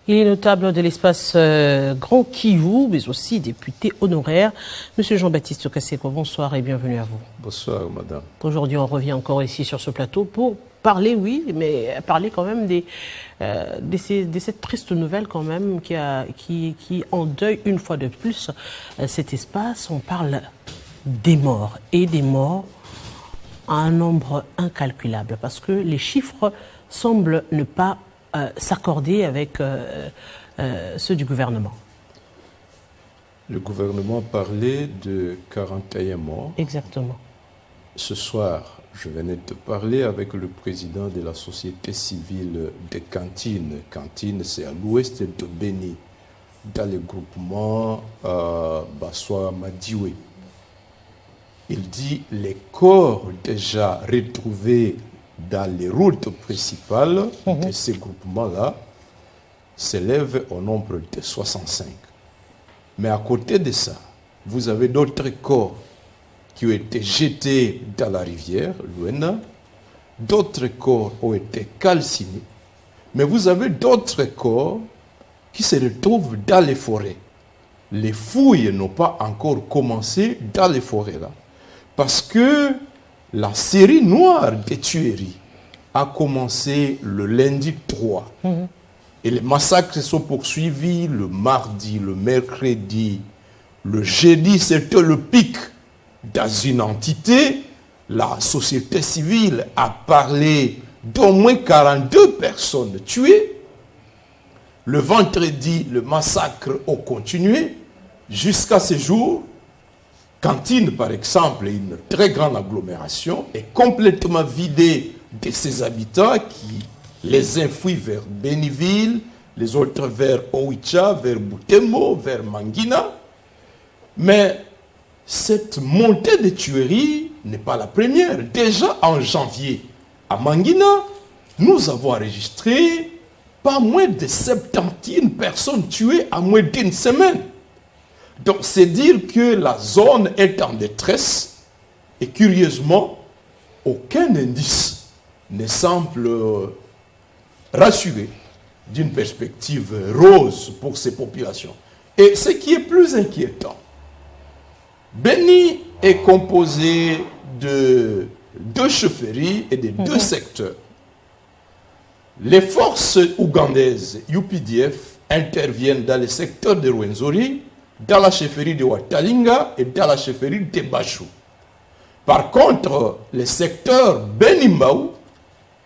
Il est notable de l'espace Grand Kivu, mais aussi député honoraire. Monsieur Jean-Baptiste Kaseko, bonsoir et bienvenue à vous. Bonsoir, madame. Aujourd'hui, on revient encore ici sur ce plateau pour parler, oui, mais parler quand même de cette triste nouvelle quand même qui endeuille une fois de plus cet espace. On parle des morts et des morts à un nombre incalculable parce que les chiffres semblent ne pas s'accorder avec ceux du gouvernement. Le gouvernement parlait de 41 morts. Exactement. Ce soir, je venais de parler avec le président de la société civile de Kantine. Kantine, c'est à l'ouest de Beni, dans le groupement Bassoa Madiwe. Il dit les corps déjà retrouvés dans les routes principales de ces groupements-là s'élèvent au nombre de 65. Mais à côté de ça, vous avez d'autres corps qui ont été jetés dans la rivière, Luena. D'autres corps ont été calcinés. Mais vous avez d'autres corps qui se retrouvent dans les forêts. Les fouilles n'ont pas encore commencé dans les forêts-là. Parce que la série noire des tueries a commencé le lundi 3. Et les massacres se sont poursuivis le mardi, le mercredi. Le jeudi, c'était le pic. Dans une entité, la société civile a parlé d'au moins 42 personnes tuées. Le vendredi, le massacre a continué jusqu'à ce jour. Kantine, par exemple, une très grande agglomération, est complètement vidée de ses habitants qui les uns fuient vers Beniville, les autres vers Oicha, vers Butembo, vers Mangina. Mais cette montée de tueries n'est pas la première. Déjà en janvier, à Mangina, nous avons enregistré pas moins de 71 personnes tuées en moins d'une semaine. Donc, c'est dire que la zone est en détresse et curieusement, aucun indice ne semble rassurer d'une perspective rose pour ces populations. Et ce qui est plus inquiétant, Beni est composé de 2 chefferies et de 2 secteurs. Les forces ougandaises UPDF interviennent dans le secteur de Rwenzori, dans la chefferie de Watalinga et dans la chefferie de Bachou. Par contre, le secteur Benimbaou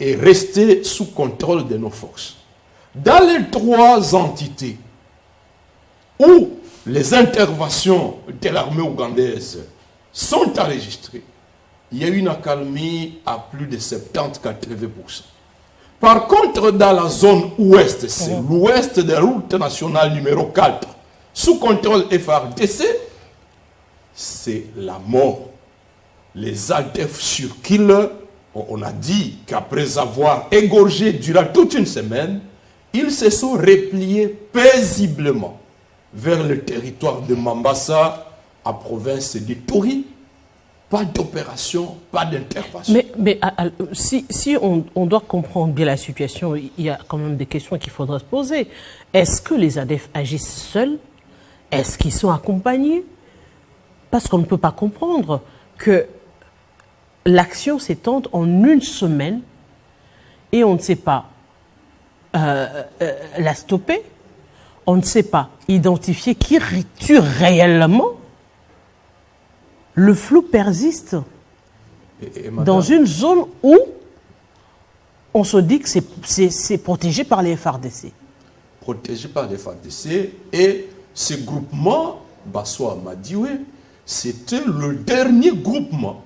est resté sous contrôle de nos forces. Dans les 3 entités où les interventions de l'armée ougandaise sont enregistrées, il y a une accalmie à plus de 70-80%. Par contre, dans la zone ouest, c'est l'ouest de la route nationale numéro 4, sous contrôle FRDC, c'est la mort. Les ADF circulent. On a dit qu'après avoir égorgé durant toute une semaine, ils se sont repliés paisiblement vers le territoire de Mambasa, à province d'Ituri. Pas d'opération, pas d'intervention. Mais si on doit comprendre bien la situation, il y a quand même des questions qu'il faudra se poser. Est-ce que les ADF agissent seuls? Est-ce qu'ils sont accompagnés? Parce qu'on ne peut pas comprendre que l'action s'étende en une semaine et on ne sait pas la stopper, on ne sait pas identifier qui tue réellement. Le flou persiste dans une zone où on se dit que c'est protégé par les FARDC. Protégé par les FARDC et ce groupement, Bassoa Madiwe, c'était le dernier groupement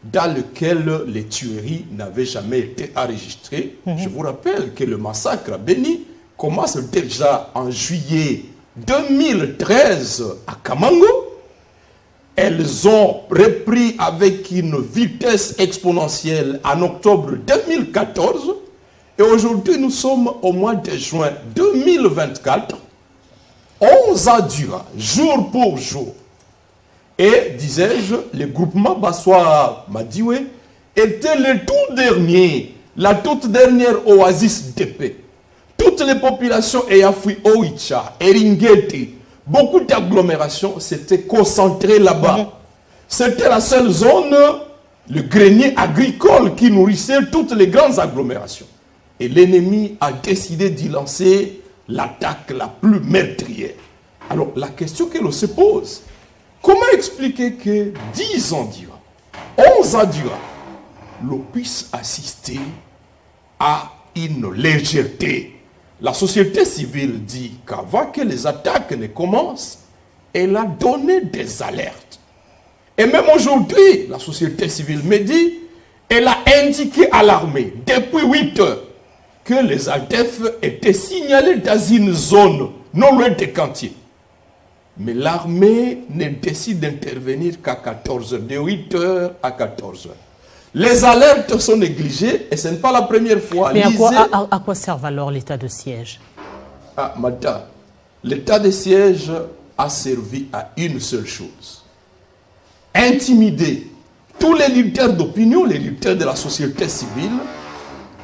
dans lequel les tueries n'avaient jamais été enregistrées. Je vous rappelle que le massacre à Beni commence déjà en juillet 2013 à Kamango. Elles ont repris avec une vitesse exponentielle en octobre 2014. Et aujourd'hui, nous sommes au mois de juin 2024. 11 ans durant, jour pour jour. Et, disais-je, le groupement Bassoa Madiwe était le tout dernier, la toute dernière oasis de paix. Tout toutes les populations ayant fui Oicha, Eringeti, beaucoup d'agglomérations s'étaient concentrées là-bas. C'était la seule zone, le grenier agricole qui nourrissait toutes les grandes agglomérations. Et l'ennemi a décidé d'y lancer l'attaque la plus meurtrière. Alors la question que l'on se pose, comment expliquer que 10 ans durant, 11 ans durant, l'on puisse assister à une légèreté? La société civile dit qu'avant que les attaques ne commencent, elle a donné des alertes. Et même aujourd'hui, la société civile me dit, elle a indiqué à l'armée, depuis 8 heures, que les ADF étaient signalés dans une zone non loin des Cantiers. Mais l'armée ne décide d'intervenir qu'à 14 heures, de 8 heures à 14 heures. Les alertes sont négligées et ce n'est pas la première fois. Mais à quoi servent alors l'état de siège? Ah, madame, l'état de siège a servi à une seule chose. Intimider tous les leaders d'opinion, les leaders de la société civile,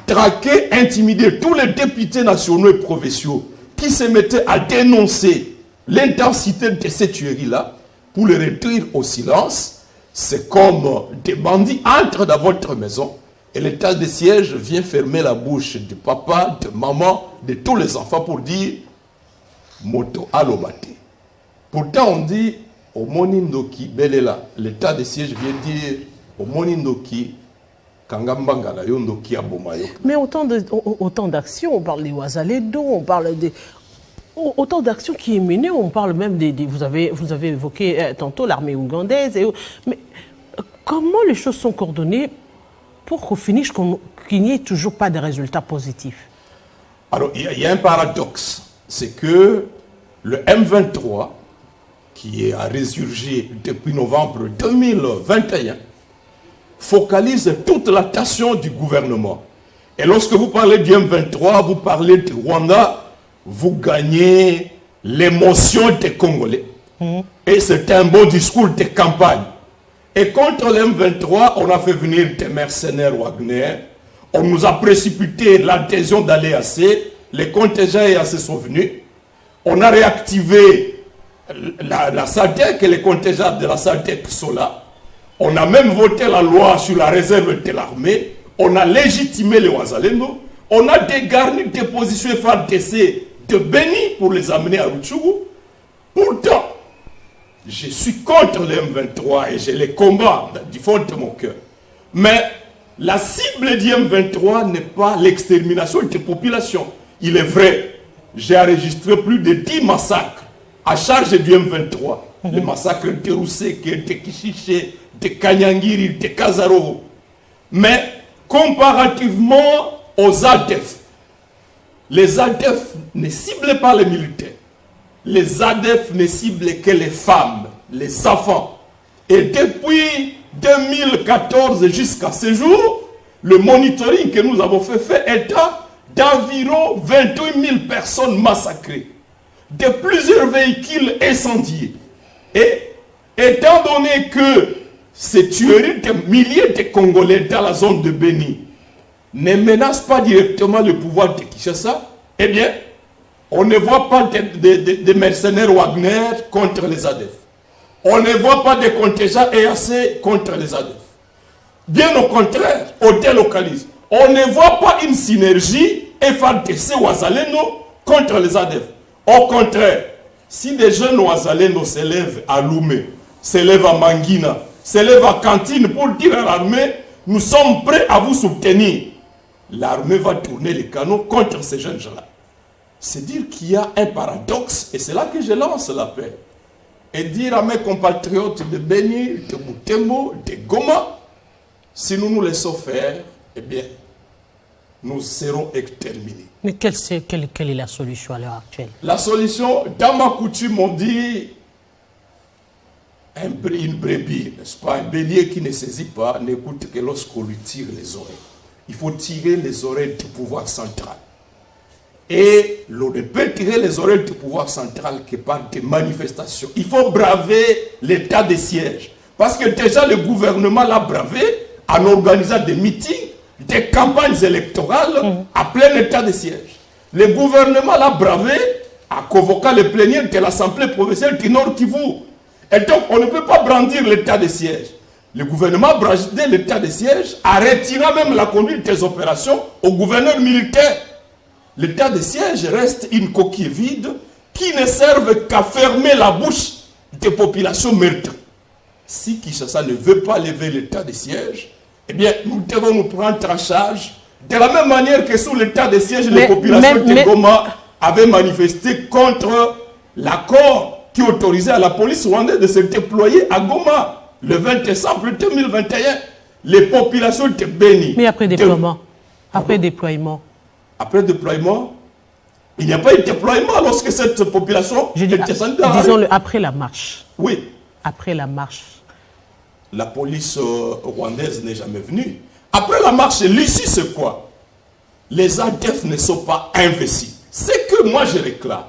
traquer, intimider tous les députés nationaux et provinciaux qui se mettaient à dénoncer l'intensité de ces tueries-là pour les réduire au silence. C'est comme des bandits entrent dans votre maison et l'état de siège vient fermer la bouche de papa, de maman, de tous les enfants pour dire moto alobate. Pourtant on dit au Monindoki Belela, l'état de siège vient dire au Monindoki Kangambangala Yondoki Abomayo. Mais autant d'actions, on parle des Ouazaledo, on parle des autant d'actions qui est menée, on parle même vous avez évoqué tantôt l'armée ougandaise. Mais comment les choses sont coordonnées pour qu'au finish, qu'il n'y ait toujours pas de résultats positifs? Alors, il y a un paradoxe. C'est que le M23, qui a résurgé depuis novembre 2021, focalise toute l'attention du gouvernement. Et lorsque vous parlez du M23, vous parlez du Rwanda, vous gagnez l'émotion des Congolais. Et c'est un beau discours de campagne. Et contre le M23, on a fait venir des mercenaires Wagner. On nous a précipité l'adhésion de l'EAC. Les contingents EAC sont venus. On a réactivé la SADC et les contingents de la SADC sont là. On a même voté la loi sur la réserve de l'armée. On a légitimé les Ouazalendo. On a dégarni des positions FARDC de Béni pour les amener à Rutshuru. Pourtant, je suis contre le M23 et je les combats du fond de mon cœur. Mais la cible du M23 n'est pas l'extermination des populations. Il est vrai, j'ai enregistré plus de 10 massacres à charge du M23. Les massacres de Rousseke, de Kishiché, de Kanyangiri, de Kazaro. Mais comparativement aux ADF, les ADF ne ciblent pas les militaires. Les ADF ne ciblent que les femmes, les enfants. Et depuis 2014 jusqu'à ce jour, le monitoring que nous avons fait état d'environ 28 000 personnes massacrées, de plusieurs véhicules incendiés. Et étant donné que ces tueries de milliers de Congolais dans la zone de Béni ne menacent pas directement le pouvoir de Kinshasa, eh bien, on ne voit pas des mercenaires Wagner contre les ADF. On ne voit pas des contingents EAC contre les ADF. Bien au contraire, on délocalise. On ne voit pas une synergie FARDC Ouazalendo contre les ADF. Au contraire, si des jeunes Ouazalendo s'élèvent à Loumé, s'élèvent à Mangina, s'élèvent à Cantine pour dire à l'armée, nous sommes prêts à vous soutenir, l'armée va tourner les canons contre ces jeunes gens-là. C'est dire qu'il y a un paradoxe, et c'est là que je lance l'appel. Et dire à mes compatriotes de Béni, de Butembo, de Goma, si nous nous laissons faire, eh bien, nous serons exterminés. Mais quelle est la solution à l'heure actuelle? La solution, dans ma coutume, on dit une brebis, n'est-ce pas? Un bélier qui ne saisit pas n'écoute que lorsqu'on lui tire les oreilles. Il faut tirer les oreilles du pouvoir central. Et l'on ne peut tirer les oreilles du pouvoir central que par des manifestations. Il faut braver l'état de siège. Parce que déjà le gouvernement l'a bravé en organisant des meetings, des campagnes électorales à plein état de siège. Le gouvernement l'a bravé en convoquant les plénières de l'Assemblée provinciale du Nord Kivu. Et donc, on ne peut pas brandir l'état de siège. Le gouvernement a brandé l'état de siège en retirant même la conduite des opérations au gouverneur militaire. L'état de siège reste une coquille vide qui ne serve qu'à fermer la bouche des populations meurtries. Si Kinshasa ne veut pas lever l'état de siège, eh bien, nous devons nous prendre en charge de la même manière que sous l'état de siège, les populations de Goma avaient manifesté contre l'accord qui autorisait à la police rwandaise de se déployer à Goma le 20 décembre 2021. Les populations étaient bénies. Mais après déploiement, après déploiement, il n'y a pas eu de déploiement lorsque cette population était descendue. Disons-le, après la marche. Oui. Après la marche. La police rwandaise n'est jamais venue. Après la marche, l'issue c'est quoi? Les ADF ne sont pas investis. Ce que moi je réclame,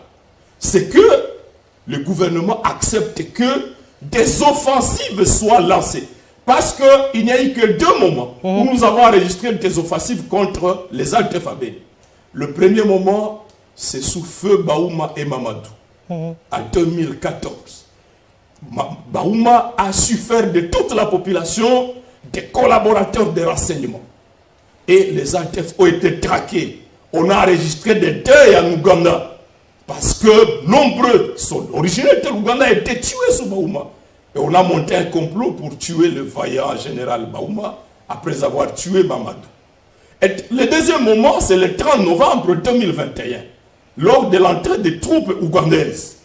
c'est que le gouvernement accepte que des offensives soient lancées. Parce qu'il n'y a eu que 2 moments où nous avons enregistré des offensives contre les ADF à Beni. Le premier moment, c'est sous feu Baouma et Mamadou, en 2014. Baouma a su faire de toute la population des collaborateurs de renseignement. Et les ADF ont été traqués. On a enregistré des deuils en Ouganda. Parce que nombreux sont originaires de l'Ouganda et été tués sous Baouma. Et on a monté un complot pour tuer le vaillant général Baouma après avoir tué Mamadou. Et le deuxième moment, c'est le 30 novembre 2021. Lors de l'entrée des troupes ougandaises.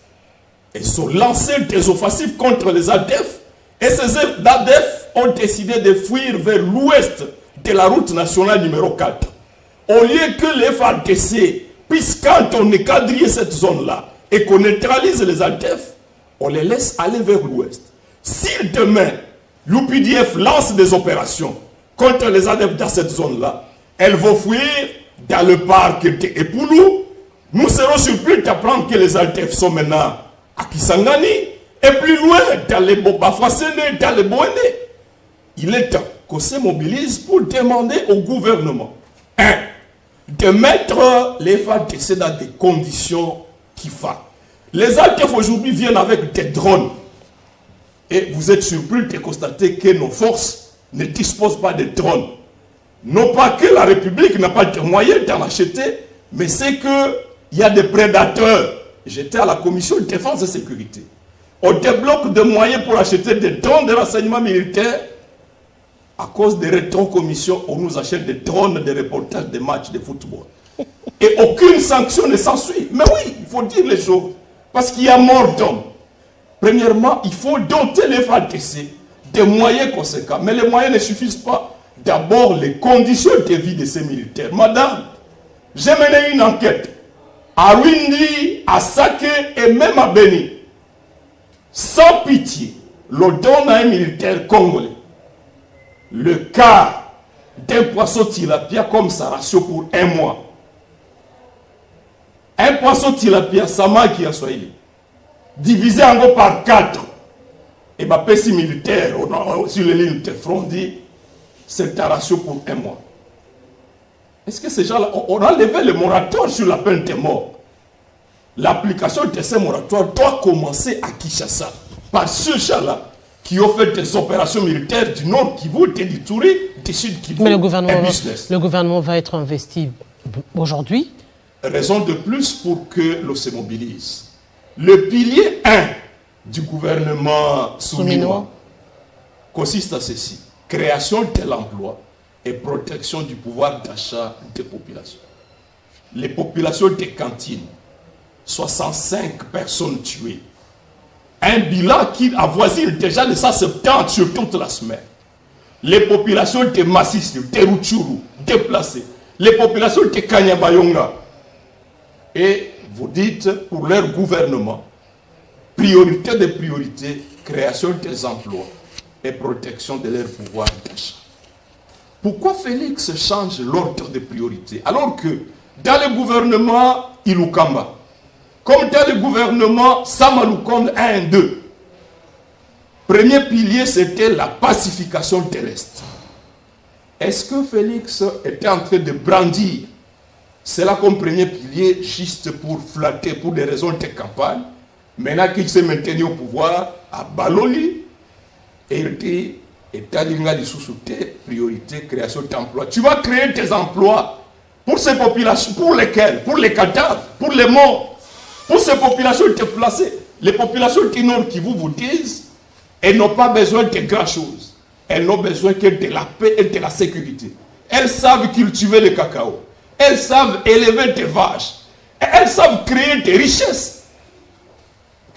Ils sont lancés des offensives contre les ADF. Et ces ADF ont décidé de fuir vers l'ouest de la route nationale numéro 4. Au lieu que les FARDC, puisque quand on quadrille cette zone-là et qu'on neutralise les ADF, on les laisse aller vers l'ouest. Si demain, l'UPDF lance des opérations contre les ADF dans cette zone-là, elles vont fuir dans le parc de Epoulou. Nous serons surpris d'apprendre que les ADF sont maintenant à Kisangani et plus loin dans les Bafasene, dans les Boene. Il est temps qu'on se mobilise pour demander au gouvernement, de mettre les FARDC dans des conditions qui font. Les ADF aujourd'hui viennent avec des drones. Et vous êtes surpris de constater que nos forces ne disposent pas de drones. Non pas que la République n'a pas de moyens d'en acheter, mais c'est qu'il y a des prédateurs. J'étais à la commission de défense et sécurité. On débloque des moyens pour acheter des drones de renseignement militaire. À cause des rétrocommissions, on nous achète des drones de reportage des matchs de football. Et aucune sanction ne s'ensuit. Mais oui, il faut dire les choses. Parce qu'il y a mort d'hommes. Premièrement, il faut doter les FARDC des moyens conséquents. Mais les moyens ne suffisent pas. D'abord, les conditions de vie de ces militaires. Madame, j'ai mené une enquête à Rwindi, à Sake et même à Beni. Sans pitié, l'on donne à un militaire congolais le quart d'un poisson tilapia comme sa ration pour 1 mois. Un poisson tilapia, samaki à Swahili, divisé en gros par 4. Et ma pessi militaire, sur les lignes de front, dit c'est ta ration pour 1 mois. Est-ce que ces gens-là, on a levé le moratoire sur la peine de mort? L'application de ces moratoires doit commencer à Kinshasa par ceux gens-là qui ont fait des opérations militaires du Nord Kivu, de l'Ituri, du Sud Kivu. Mais le gouvernement va être investi aujourd'hui. Raison de plus pour que l'on se mobilise. Le pilier 1 du gouvernement souminois consiste à ceci: création de l'emploi et protection du pouvoir d'achat des populations. Les populations des cantines, 65 personnes tuées. Un bilan qui avoisine déjà les 170 sur toute la semaine. Les populations de Masisi, de Rutshuru, déplacées. Les populations de Kanyabayonga. Et vous dites, pour leur gouvernement, priorité des priorités, création des emplois et protection de leur pouvoir d'achat. Pourquoi Félix change l'ordre de priorité alors que dans le gouvernement Ilukamba, comme dans le gouvernement Samaloukonde 1 et 2, premier pilier c'était la pacification terrestre. Est-ce que Félix était en train de brandir cela comme premier pilier affiliés juste pour flatter, pour des raisons de campagne. Maintenant qu'il s'est maintenu au pouvoir, à Baloli, et il dit, et Talinga di sous-souté, priorité, création d'emplois. Tu vas créer tes emplois pour ces populations, pour lesquelles? Pour les cadavres, pour les morts, pour ces populations déplacées. Les populations du Nord qui vous disent, elles n'ont pas besoin de grand-chose. Elles n'ont besoin que de la paix et de la sécurité. Elles savent cultiver le cacao. Elles savent élever des vaches. Elles savent créer des richesses.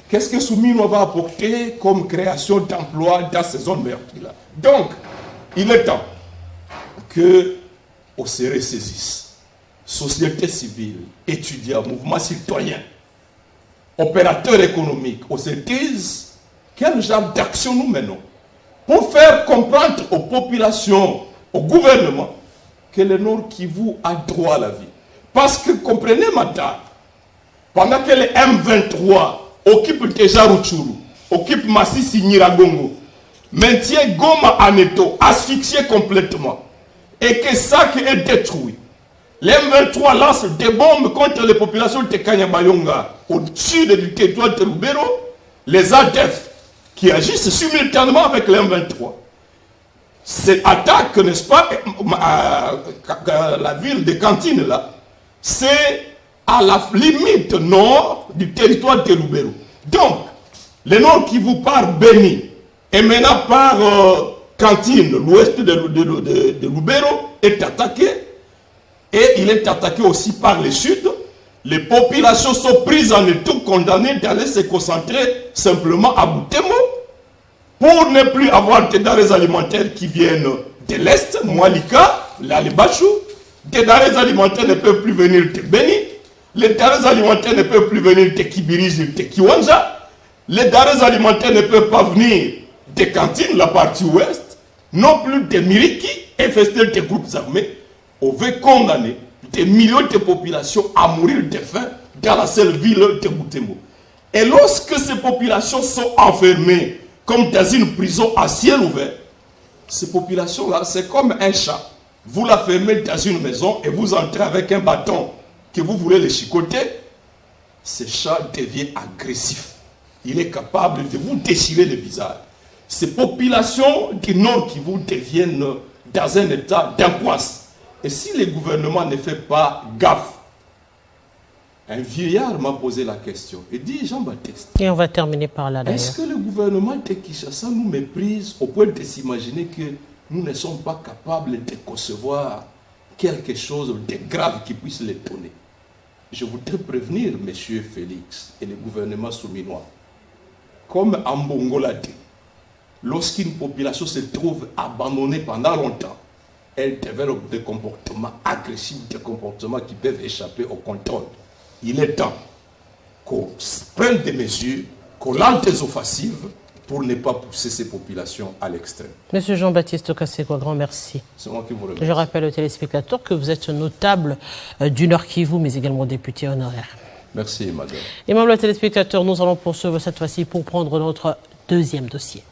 Qu'est-ce que Soumino va apporter comme création d'emplois dans ces zones meurtries-là? Donc, il est temps qu'on se ressaisisse. Société civile, étudiants, mouvements citoyens, opérateurs économiques, on se dise quel genre d'action nous menons pour faire comprendre aux populations, au gouvernement, que le Nord Kivu a droit à la vie. Parce que, comprenez maintenant, pendant que les M23 occupent déjà Rutshuru, occupent Masisi Nyiragongo, maintient Goma en étau, asphyxié complètement, et que Sak est détruit, les M23 lancent des bombes contre les populations de Kanyabayonga, au-dessus du territoire de Lubero, les ADF qui agissent simultanément avec les M23. Cette attaque, n'est-ce pas, à la ville de Kantine, là, c'est à la limite nord du territoire de Lubero. Donc, le nord qui vous part Béni, et maintenant par Kantine, l'ouest de Lubero, est attaqué. Et il est attaqué aussi par le sud. Les populations sont prises en étau, condamnées d'aller se concentrer simplement à Butembo pour ne plus avoir des denrées alimentaires qui viennent de l'Est, Moualika, l'Alibachou. Des denrées alimentaires ne peuvent plus venir de Beni. Les denrées alimentaires ne peuvent plus venir de Kibirizi, de Kiwanja. Les denrées alimentaires ne peuvent pas venir de Kantine, la partie ouest, non plus de Miriki, infestés des groupes armés. On veut condamner des millions de populations à mourir de faim dans la seule ville de Butembo. Et lorsque ces populations sont enfermées comme dans une prison à ciel ouvert, ces populations-là, c'est comme un chat. Vous la fermez dans une maison et vous entrez avec un bâton que vous voulez le chicoter. Ce chat devient agressif. Il est capable de vous déchirer le visage. Ces populations du Nord qui vous deviennent dans un état d'angoisse. Et si le gouvernement ne fait pas gaffe, un vieillard m'a posé la question. Il dit, Jean-Baptiste, et on va terminer par là d'ailleurs. Est-ce que le gouvernement de Kinshasa nous méprise au point de s'imaginer que nous ne sommes pas capables de concevoir quelque chose de grave qui puisse l'étonner? Je voudrais prévenir M. Félix et le gouvernement souminois, comme Ambongo l'a dit, lorsqu'une population se trouve abandonnée pendant longtemps, elle développe des comportements agressifs, des comportements qui peuvent échapper au contrôle. Il est temps qu'on prenne des mesures, qu'on lance des offensives pour ne pas pousser ces populations à l'extrême. Monsieur Jean-Baptiste Kasseko, grand merci. C'est moi qui vous remercie. Je rappelle aux téléspectateurs que vous êtes notable du Nord Kivu, mais également député honoraire. Merci, madame. Et même les téléspectateurs, nous allons poursuivre cette fois-ci pour prendre notre deuxième dossier.